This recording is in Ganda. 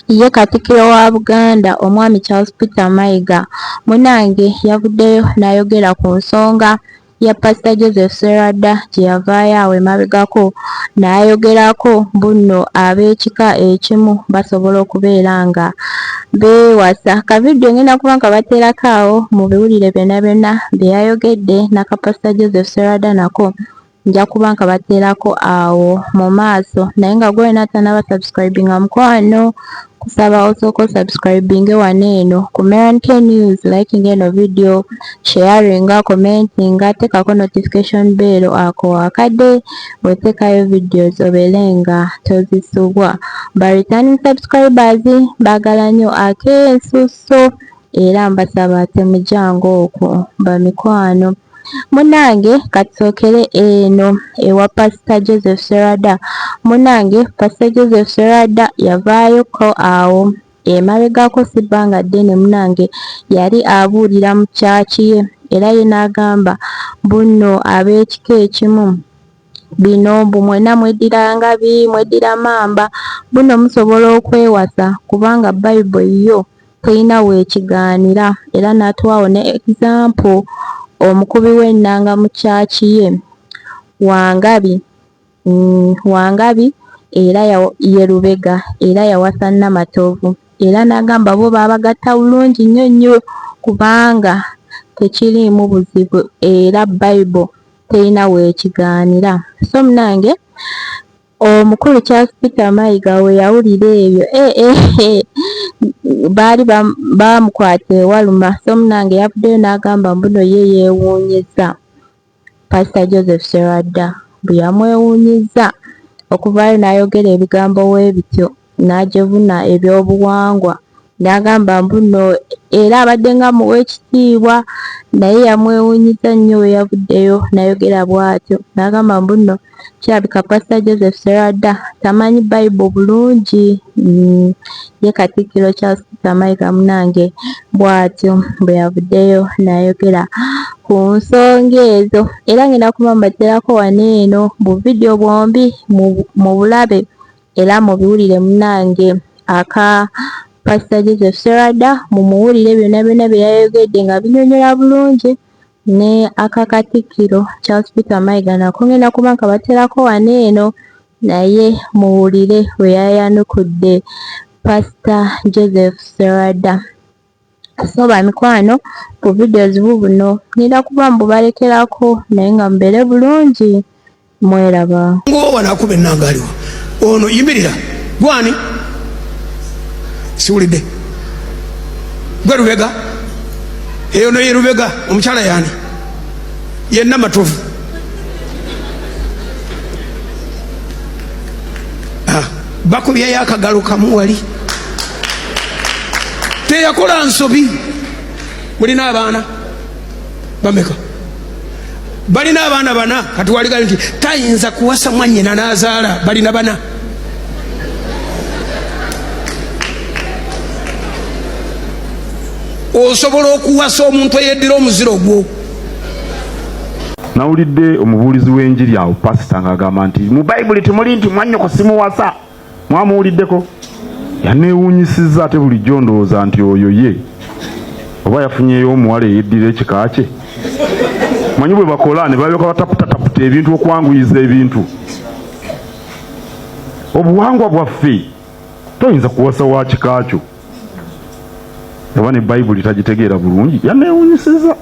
ye Katikkiro wa Buganda omwami Charles Peter Mayiga munange yavuddeyo n'ayogera ku nsonga ya Pastor Joseph Sserwadda gye yavaayo awo emabegako n'ayogerako bunno ab'ekika ekimu basobola okubeera nga beewasa. Kavidiyo ngenda kuba nga bateerako awo mu biwulire byonna byonna bye yayogedde n'aka Pastor Joseph Sserwadda nako nja kuba nga bateerako awo mu maaso, naye nga gwe n'atanaba subscribinga mukwano kusaba osooka osubscribinge wano eno ku Meron K News, liking eno video, sharinga, commentinga, tekako notification bell ako wakadde bwetekayo videos obeere nga tozisubwa. Ba returning subscribers baagala nnyo ak'ensusso era mbasaba temujangu okwo bamikwano. Munange katusookere eno ewa Pastor Joseph Sserwadda. Munange Pastor Joseph Sserwadda yavaayoko awo emabegako si bbanga ddene munange yali abuulira mu kyaki ye era ye n'agamba bunno ab'ekika ekimu bino mbu mwena mweddiranga mweddira mamba buno musobola okwewasa kubanga Bible yo terina weekigaanira, era n'atuwaawo ne example omukubi w'ennanga mu kyaki ye Wangabi era ye Lubega era yawasa Namatovu era n'agamba bo baabagatta bulungi nnyo kubanga tekiriimu buzibu era Bible terina weekigaanira. So munange omukulu Charles Peter Mayiga we yawulira ebyo baali bamukwata ewaluma. So munange yavuddeyo n'agamba mbuno ye yeewuunyiza Pastor Joseph Sserwadda bwe yamwewuunyiza okuvaayo n'ayogera ebigambo weebityo n'agyevuna ebyobuwangwa n'agamba mbuno era abadde nga muwa ekitiibwa naye yamwewuunyiza nnyo we yavuddeyo n'ayogera bw'atyo n'agamba mbuno kirabika Pastor Joseph Sserwadda tamanyi Bible bulungi. Ye Katikkiro Charles Peter Mayiga munange bw'atyo bwe yavuddeyo n'ayogera ku nsonga ezo era ngenda kuba mbateerako wano eno mu vidiyo bwombi mu bulabe era mu biwulire munange aka Pastor Joseph Sserwadda mu muwulire byonna byonna bye yayogedde nga binyonyola bulungi ne aka Katikkiro Charles Peter Mayiga nako ngenda kuba nga bateerako wano eno naye muwulire we yayanukudde Pastor Joseph Sserwadda. So bamikwano ku videos buno ngenda kuba mbubalekerako naye nga mubeere bulungi mweraba. Wanakuba ennanga aliwo ono yimirira gwani siwulidde gwe Lubega eyo no ye Lubega omukyala yani ye Namatovu bakubyayo akagalo kamu wali teyakola nsobi. Mulina abaana bameka? Balina abaana bana. Kati waligali nti tayinza kuwasa mwannyina n'azaala balina bana. Osobola okuwasa omuntu eyeddira omuziro gwo. Nawulidde omubuulizi w'enjiri awo pasita ng'agamba nti mu Bayibuli temuli nti mwannyoko simuwasa. Mwamuwuliddeko? Yaneewuunyisizza ate bulijjo ndowooza nti oyo ye oba yafunyeyo omuwala eyeddira ekika kye. Manyi bwe bakola ne balyoka bataputataputa ebintu okwanguyiza ebintu. Obuwangwa bwaffe toyinza kuwasa wa kika kyo. Oba ne Bayibuli tagitegeera bulungi. Yaneewuunyisizza.